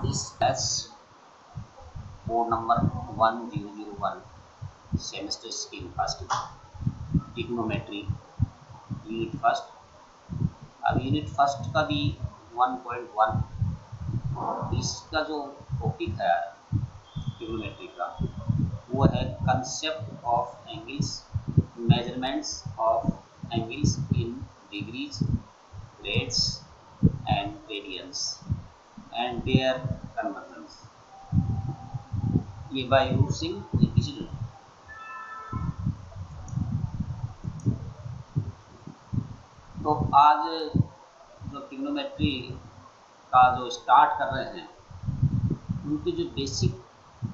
This class board number 1001 semester skill first trigonometry unit first. अब unit first का भी 1.1 इसका जो टॉपिक है ट्रिग्नोमेट्री का वो है concept of angles, measurements of angles in degrees, rates and radians and their conversions, ये बाय यूजिंग डिजिटल। तो आज जो ट्रिग्नोमेट्री का जो स्टार्ट कर रहे हैं उनकी जो बेसिक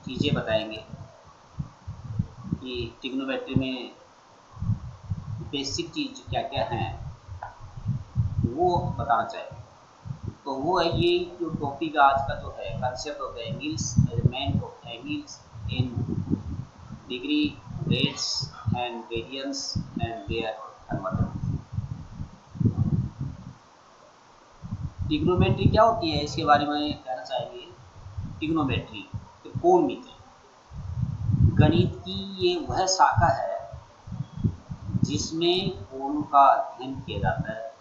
चीज़ें बताएंगे कि ट्रिग्नोमेट्री में बेसिक चीज़ क्या क्या हैं वो बताना चाहिए। तो वो है ये जो टॉपिक आज का जो है concept of angles, measurement of angles in degree, rates and radians and their conversion. Trigonometry क्या होती है इसके बारे में कहना चाहिए। ट्रिग्नोमेट्री कोणमिति गणित की ये वह शाखा है जिसमें कोणों का अध्ययन किया जाता है,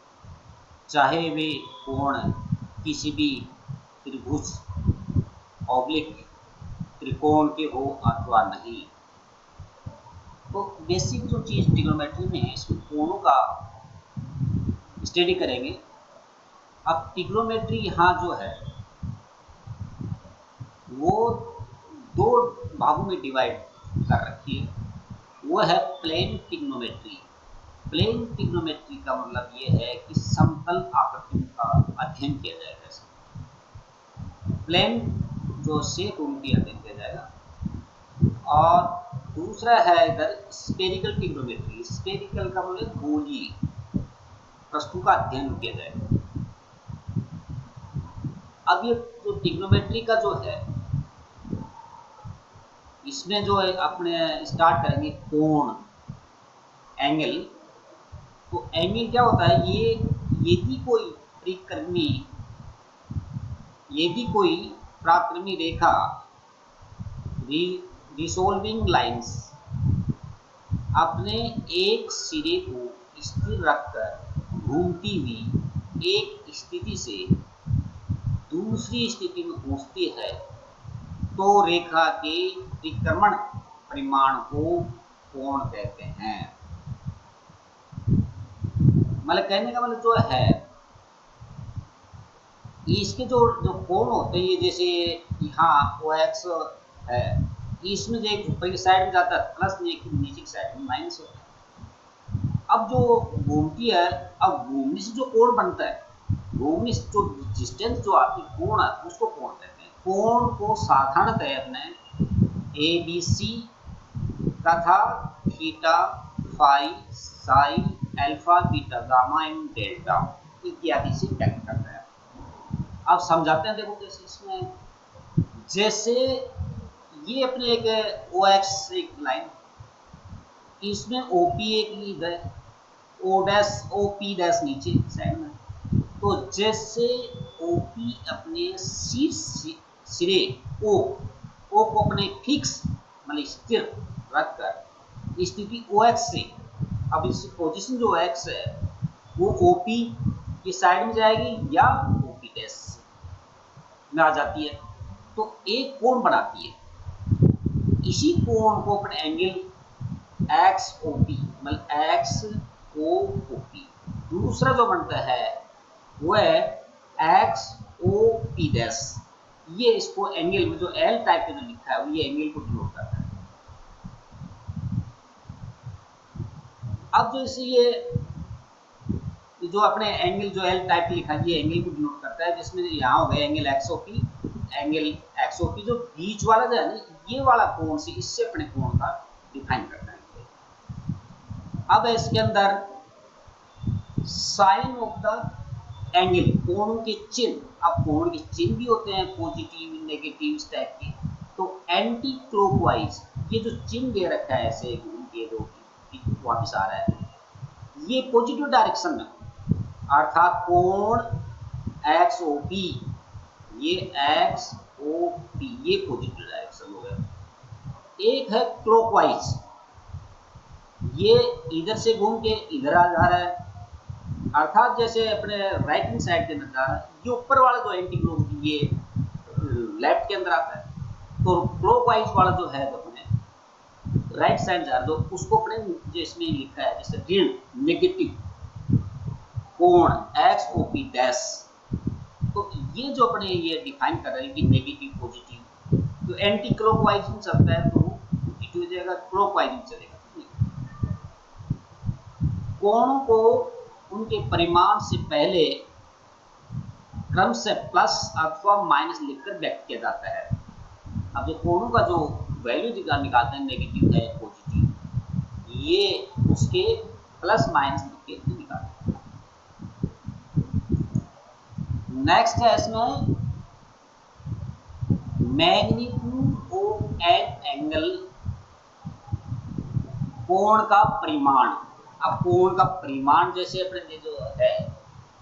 चाहे वे कोण किसी भी त्रिभुज, ऑब्लिक, त्रिकोण के हो अथवा नहीं। तो बेसिक जो चीज़ ट्रिग्नोमेट्री में है इसमें कोणों का स्टडी करेंगे। अब ट्रिग्नोमेट्री यहाँ जो है वो दो भागों में डिवाइड कर रखी है। वो है प्लेन ट्रिग्नोमेट्री। प्लेन ट्रिग्नोमेट्री का मतलब ये है कि समतल आकृतियों का अध्ययन किया जाएगा। प्लेन जो शेप उनकी अध्ययन किया जाएगा। और दूसरा है इधर स्फेरिकल ट्रिग्नोमेट्री। स्फेरिकल का मतलब गोलीय वस्तु का अध्ययन किया जाएगा। अब ये जो ट्रिग्नोमेट्री का जो है इसमें जो है अपने स्टार्ट करेंगे कोण, एंगल। तो एंगल क्या होता है, ये यदि कोई परिक्रमी, यदि कोई प्राकृमी रेखा रिसोल्विंग लाइंस अपने एक सिरे को स्थिर रखकर घूमती हुई एक स्थिति से दूसरी स्थिति में पहुंचती है तो रेखा के परिक्रमण परिमाण को कोण कहते हैं। मतलब कहने का मतलब जो है इसके जो कोण होते हैं, ये जैसे यहाँ OX है, इसमें जो एक ऊपर की साइड में जाता है प्लस, नीचे की साइड में माइनस होता है। अब जो घूमती है, अब घूमने से जो कोण बनता है, घूमने से जो डिस्टेंस जो आती है कोण है उसको कोण कहते हैं। कोण को साधारणतः अपने ABC तथा theta, phi, psi, alpha, beta, gamma and delta इत्यादि से व्यक्त करता है। अब समझाते हैं, देखो कैसे इसमें, जैसे ये अपने एक OX एक लाइन, इसमें OP एक लीड है, OP डैश नीचे साइड में। तो जैसे OP अपने सिरे O को अपने फिक्स मतलब स्थिर रखकर स्थिति OX से, अब इस पोजीशन जो OX है वो OP की साइड में जाएगी या OP डैश में आ जाती है तो एक कोण बनाती है। इसी कोण को अपने एंगल XOP मतलब XOP। दूसरा जो बनता है वो है XOP डैश। ये इसको एंगल में जो L टाइप का जो लिखा है वो ये एंगल को डिनोट करता है। अब जैसे ये जो अपने एंगल जो L टाइप लिखा है ये एंगल को डिनोट करता है, जिसमें यहाँ हो गया एंगल XOP जो बीच वाला जो है ना, ये वाला कोण से इससे अपने कोण का डिफाइन करता है। अब इसके अंदर साइन ऑफ द एंगल, कोणों के चिन्ह। अब कोण के चिन्ह भी होते हैं पॉजिटिव, नेगेटिव इस टाइप के। तो एंटी क्लॉकवाइज ये जो चिन्ह दे रखा है ऐसे ये दो वापस आ रहा है, ये पॉजिटिव डायरेक्शन में, अर्थात कोण XOP ये ओ पी, ये पॉजिटिव डायरेक्शन हो गया। एक है क्लॉकवाइज, ये इधर से घूम के इधर आ जा रहा है, अर्थात जैसे अपने राइट हैंड साइड के अंदर जा रहा है। ये ऊपर वाला जो एंटी क्लॉक ये लेफ्ट के अंदर आता है, तो क्लॉकवाइज वाला जो है तो अपने राइट साइड जा रहा है, तो उसको अपने जो इसमें लिखा है जैसे ऋण नेगेटिव कोण एक्स ओ पी डैश, तो ये जो अपने ये डिफाइन कर रहे हैं कि नेगेटिव पॉजिटिव, तो एंटी क्लॉकवाइज में चलता है तो पॉजिटिव हो जाएगा, क्लॉकवाइज में चलेगा। कोणों को उनके परिमाण से पहले क्रम से प्लस अथवा माइनस लिखकर व्यक्त किया जाता है। अब जो कोणों का जो वैल्यू निकालते हैं, नेगेटिव है पॉजिटिव, ये उसके प्लस माइनस लिख के निकालते हैं। नेक्स्ट है इसमें मैग्नीट्यूड ऑफ एन एंगल, कोण का परिमाण। अब कोण का परिमाण जैसे अपने जो है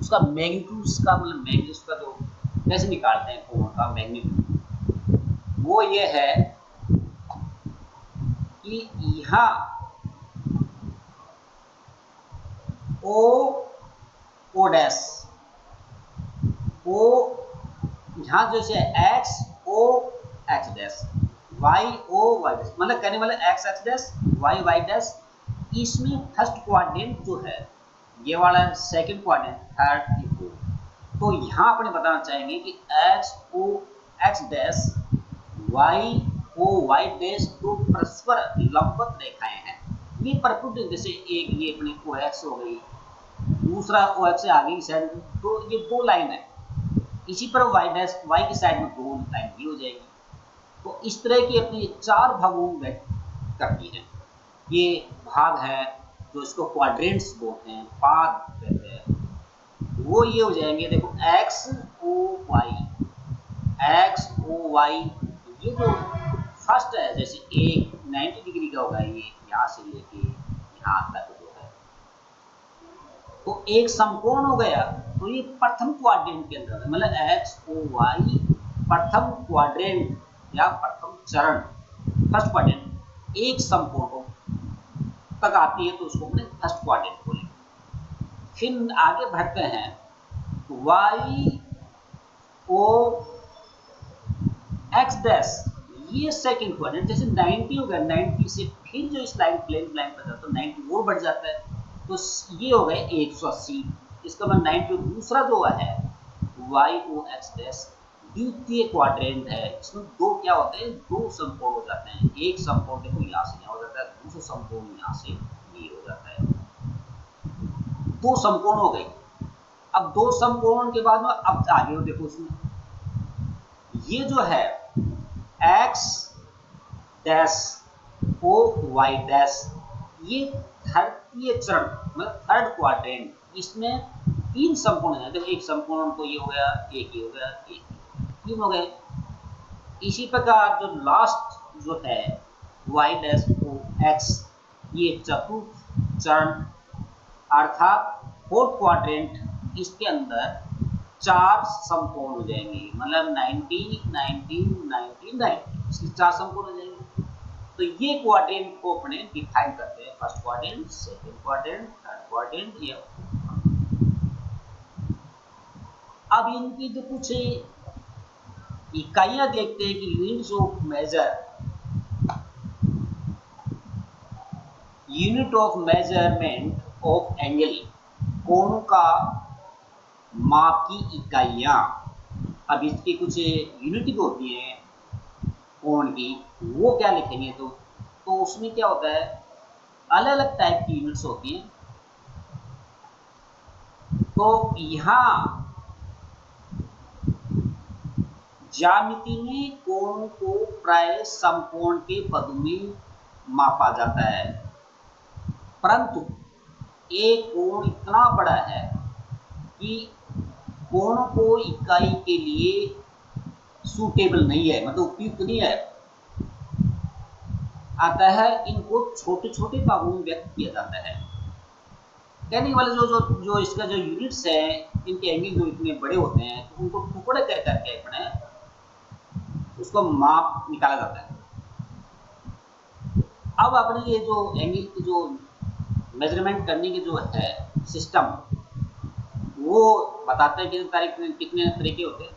उसका मैग्नीट्यूड का मतलब मैग्नीट्यूड का जो कैसे निकालते हैं कोण का मैग्नीट्यूड, वो ये है कि यहाँ ओ डैश ओ, यहाँ जैसे X O X dash, Y O Y dash, मतलब कहने वाले X X dash Y Y dash. इसमें फर्स्ट क्वाड्रेंट जो है ये वाला, सेकंड क्वाड्रेंट, थर्ड, फोर्थ। तो यहाँ अपने बताना चाहेंगे कि X O X dash Y O Y dash दो परस्पर लंबवत रेखाएं हैं। ये परपेंडिकुलर, जैसे एक ये अपने ओ एक्स हो गई, दूसरा ओ एक्स से आगे की साइड, तो ये दो लाइन है। इसी पर वाई डैश वाई की साइड में दो लाइन भी हो जाएगी। तो इस तरह की अपनी चार भागों में करती है। ये भाग है जो इसको क्वाड्रेंट्स बोलते हैं, पाद कहते हैं, वो ये हो जाएंगे। देखो एक्स ओ वाई, ये जो फर्स्ट है जैसे एक 90 डिग्री का होगा, ये यहाँ से लेके यहाँ तक जो है, तो एक समकोण हो गया। तो ये प्रथम क्वाड्रेंट के अंदर, मतलब एक्स ओ वाई प्रथम क्वाड्रेंट या प्रथम चरण, फर्स्ट क्वाड्रेंट एक समकोण तक आती है तो उसको अपने फर्स्ट क्वाड्रेंट बोलेंगे। फिर आगे बढ़ते हैं, वाई ओ एक्स डैश, ये सेकंड क्वाड्रेंट, जैसे 90 हो गया, 90 से फिर जो इस लाइन प्लेन लाइन पर जाता है 90 और बढ़ जाता है, तो ये हो गए 180। इसका मतलब 90 दूसरा जो है वाई ओ एक्स डैश द्वितीय क्वाड्रेंट है। इसमें दो क्या होते हैं, दो समकोण हो जाते हैं। एक समकोण देखो यहाँ से यहाँ हो जाता है, दूसरा समकोण यहाँ से ये हो जाता है, दो समकोण हो गए। अब दो समकोण के बाद में अब आगे हो देखो, इसमें ये जो है X dash O Y dash, ये तृतीय चरण मतलब थर्ड क्वाड्रेंट, इसमें तीन समकोण है। देखो एक समकोण तो ये हो गया, एक ये हो गया, एक तीन हो गए। इसी प्रकार जो लास्ट जो है वाई डैश ओ एक्स, ये चतुर्थ चरण अर्थात फोर्थ क्वाड्रेंट, इसके अंदर चार समकोण हो जाएंगे, मतलब 90 90 90 90, इसके चार समकोण हो जाएंगे। तो ये क्वाड्रेंट को अपने डिफाइन करते हैं, first quadrant, second quadrant, third quadrant, ये। अब इनकी जो कुछ इकाइयां देखते हैं कि units of measurement of angle, कोण का माप की इकाइयां। अब इसकी कुछ यूनिट होती है कोण की, वो क्या लिखेंगे, तो उसमें क्या होता है, अलग अलग टाइप की यूनिट्स होती हैं। तो यहाँ ज्यामिति में कोण को प्राय समकोण के पदों में मापा जाता है, परंतु एक कोण इतना बड़ा है कि कोण को इकाई के लिए सूटेबल नहीं है, मतलब उपयुक्त नहीं है। अतः इनको छोटे छोटे भागों में व्यक्त किया जाता है। कहने वाले जो इसका जो यूनिट्स है, इनके एंगल जो इतने बड़े होते हैं, तो उनको टुकड़े कर करके अपने उसको माप निकाला जाता है। अब अपने ये जो एंगल की जो मेजरमेंट करने की जो है सिस्टम, वो बताते हैं कितने तरीके होते हैं।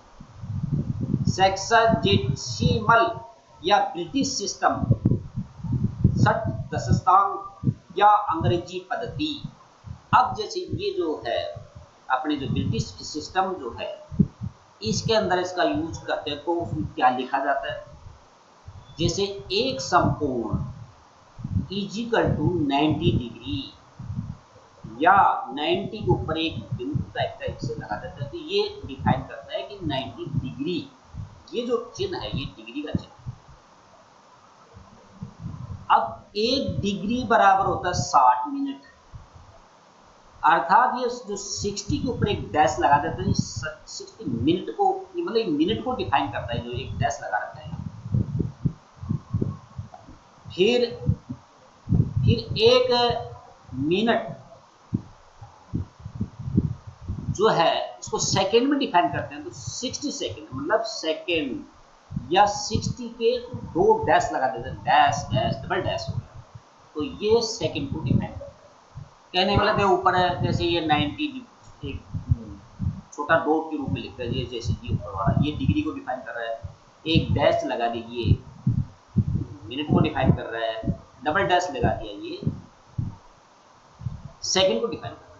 सेक्साजेसिमल या ब्रिटिश सिस्टम, षट दशस्थांक या अंग्रेजी पद्धति। अब जैसे ये जो है अपने जो ब्रिटिश सिस्टम जो है, इसके अंदर इसका यूज करते हैं तो उसमें क्या लिखा जाता है, जैसे एक समकोण इजिकल टू 90 डिग्री या 90 के ऊपर एक बिंदु टाइप का इसे लगा देता है, तो ये डिफाइन करता है कि 90 डिग्री, ये जो चिन्ह है ये डिग्री का चिन्ह। अब एक डिग्री बराबर होता है 60 मिनट, अर्थात ये जो 60 के ऊपर एक डैश लगा देते हैं, 60 मिनट को, मतलब मिनट को डिफाइन करता है जो एक डैश लगा रखा है। फिर एक मिनट जो है उसको सेकंड में डिफाइन करते हैं, तो 60 सेकंड मतलब सेकंड या 60 के दो डैश लगा देते हैं, डैश डैश डबल डैश हो गया, तो ये सेकंड को डिफाइन करता है। कहने वाला देखो ऊपर है, जैसे ये 90 एक छोटा डॉट के रूप में लिखते हैं, जैसे ये ऊपर वाला ये डिग्री को डिफाइन कर रहा है, एक डैश लगा दीजिए मिनट को डिफाइन कर रहा है, डबल डैश लगा दिया ये सेकंड को डिफाइन कर रहा है।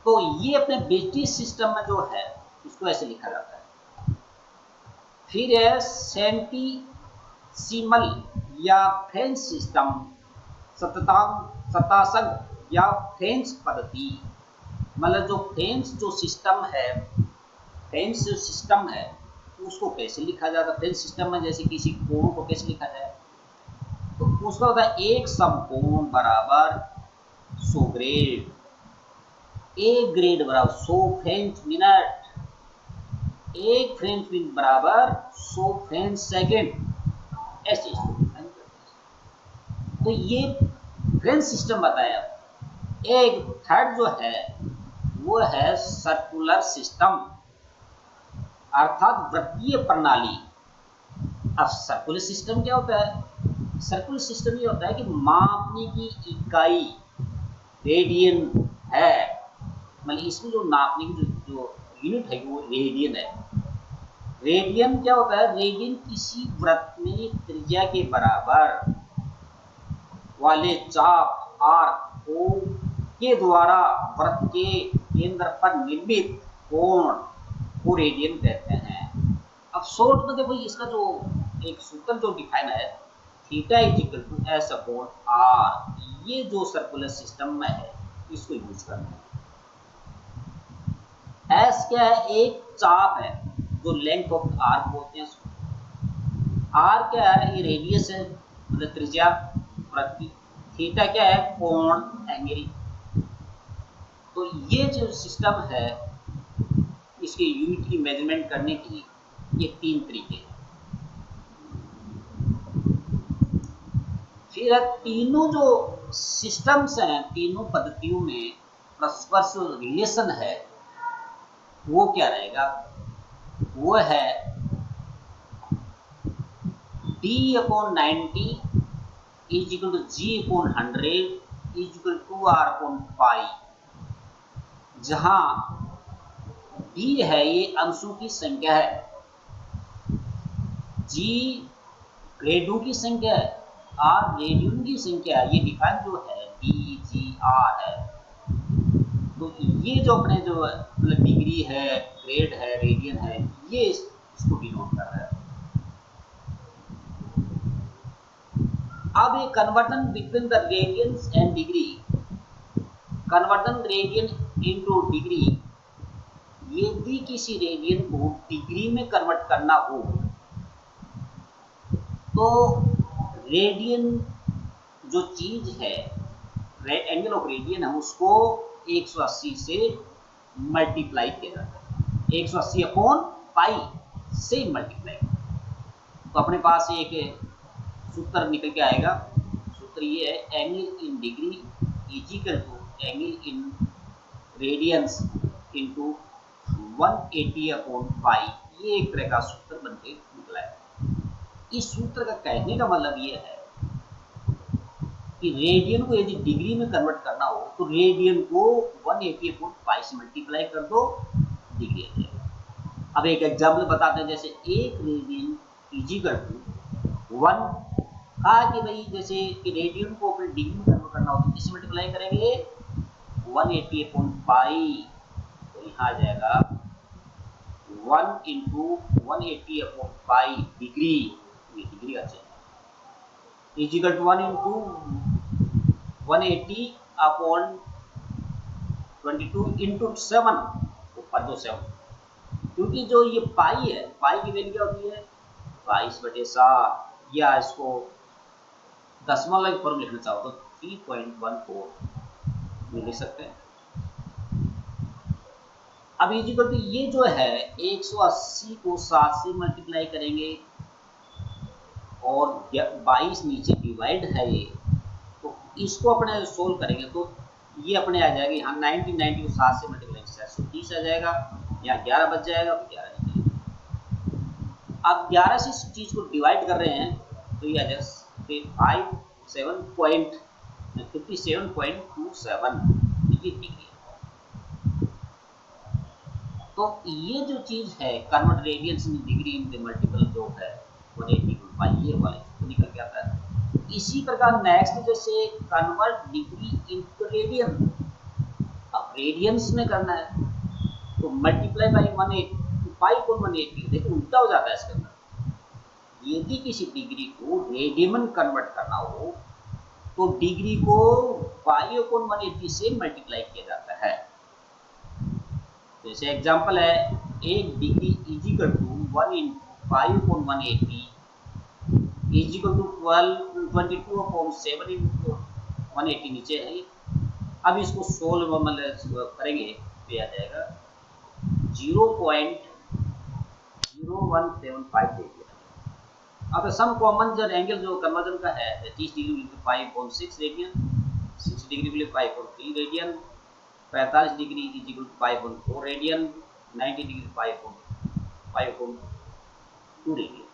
तो ये अपने ब्रिटिश सिस्टम में जो है इसको ऐसे लिखा जाता है। फिर है सेंटीसीमल या फ्रेंच सिस्टम, शतांश या फ्रेंच पद्धति, मतलब जो फ्रेंच जो सिस्टम है, फ्रेंच जो सिस्टम है उसको कैसे लिखा जाता है। फ्रेंच सिस्टम में जैसे किसी कोण को कैसे लिखा जाए, तो उसका होता है एक समकोण बराबर 100 ग्रेड, एक ग्रेड बराबर 100 फ्रेंच मिनट, एक फ्रेंच मिनट बराबर 100 फ्रेंच सेकंड, ऐसे इसको डिफाइन करते हैं। तो ये फ्रेंच सिस्टम बताया। एक थर्ड जो है वो है सर्कुलर सिस्टम, अर्थात वृत्तीय प्रणाली। अब सर्कुलर सिस्टम क्या होता है, सर्कुलर सिस्टम ये होता है कि मापने की इकाई रेडियन है, मतलब इसमें जो नापने की जो यूनिट है वो रेडियन है। रेडियन क्या होता है, रेडियन किसी वृत्त में त्रिज्या के बराबर वाले चाप आर्क ओ के द्वारा वृत्त के केंद्र पर निर्मित कोण को रेडियन कहते हैं। अब शॉर्ट में देखो इसका जो एक सूत्र जो डिफाइन है, theta is equal to S upon R, ये जो सर्कुलर सिस्टम में है इसको यूज करना है। एस क्या है, एक चाप है जो लेंथ ऑफ आर्क बोलते हैं उसको। आर क्या है, ये रेडियस है मतलब त्रिज्या वृत्त की। थीटा क्या है, कोण एंगल। तो ये जो सिस्टम है इसके यूनिट की मेजरमेंट करने की ये तीन तरीके हैं। फिर तीनों जो सिस्टम्स हैं, तीनों पद्धतियों में परस्पर रिलेशन है, वो क्या रहेगा, वो है d upon 90 is equal to g upon 100 is equal to r upon pi, जहां d है ये अंशों की संख्या है, g ग्रेडों की संख्या है, r रेडियन की संख्या है। ये डिफाइन जो है d/g/r है। तो ये जो अपने जो मतलब डिग्री है, ग्रेड है, रेडियन है, ये इसको डिनोट कर रहा है। अब ये conversion between the radians and degree, conversion radian into degree, यदि किसी रेडियन को डिग्री में कन्वर्ट करना हो तो रेडियन जो चीज है, एंगल ऑफ रेडियन है, उसको 180 से मल्टीप्लाई किया जाता है, 180 अपॉन पाई से मल्टीप्लाई। तो अपने पास एक सूत्र निकल के आएगा। सूत्र ये है, angle in degree is equal to angle in radians into 180 upon pi. ये एक तरह का सूत्र बनके निकला है। इस सूत्र का कहने का मतलब ये है कि रेडियन को यदि डिग्री में कन्वर्ट करना हो तो रेडियन को 180/π से मल्टीप्लाई कर दो, डिग्री आ जाएगा। अब एक एग्जाम्पल बताते हैं, जैसे एक रेडियन इजिकल टू 1, कहा कि भाई जैसे कि रेडियन को अपने डिग्री में कन्वर्ट करना हो तो किससे मल्टीप्लाई करेंगे, 180/π, तो यहाँ आ जाएगा 1 इंटू 180/π डिग्री, ये डिग्री आ जाएगा, इजिकल टू 1 इंटू 180/22 इंटू 7, ऊपर दो 7, क्योंकि जो ये पाई है, पाई की वैल्यू क्या होती है 22/7, या इसको दशमलव फॉर्म लिखना चाहो तो 3.14 में लिख सकते हैं। अब इजिकल टू ये जो है 180 को 7 से मल्टीप्लाई करेंगे और 22 नीचे डिवाइड है ये, तो इसको अपने सोल्व करेंगे तो ये अपने आ जाएगा यहाँ 90 को 7 से मल्टीप्लाई 730 आ जाएगा, यहाँ 11 बच जाएगा तो 11 नहीं जाएगा। अब 11 से इस चीज को डिवाइड कर रहे हैं तो ये आ जाएगा 57.27.27 डिग्री। तो ये जो चीज है convert radians in degree in multiple जो है 180/π, ये वाले तो निकल के आता है। इसी प्रकार नेक्स्ट जैसे कन्वर्ट डिग्री इनटू रेडियन, अब रेडियंस में करना है तो मल्टीप्लाई बाई 180 पाई को 180, देखो उल्टा हो जाता है इसके अंदर। यदि किसी डिग्री को रेडियन में कन्वर्ट करना हो तो डिग्री को पाई को 180 से मल्टीप्लाई किया जाता है। जैसे एग्जांपल है, एक degree is equal to 1 into 5/180 is equal to 22/7 into 180 नीचे है। अब इसको सोल्व मतलब करेंगे तो आ जाएगा 0.0175 देखिए। अब सम कॉमन जो एंगल जो कन्वर्जन का है 30 डिग्री इंटू 5.6 रेडियन, 60 डिग्री के लिए 5.3 radian, 45 degree is equal to 5.4 radian, 90 degree 5.2 radian.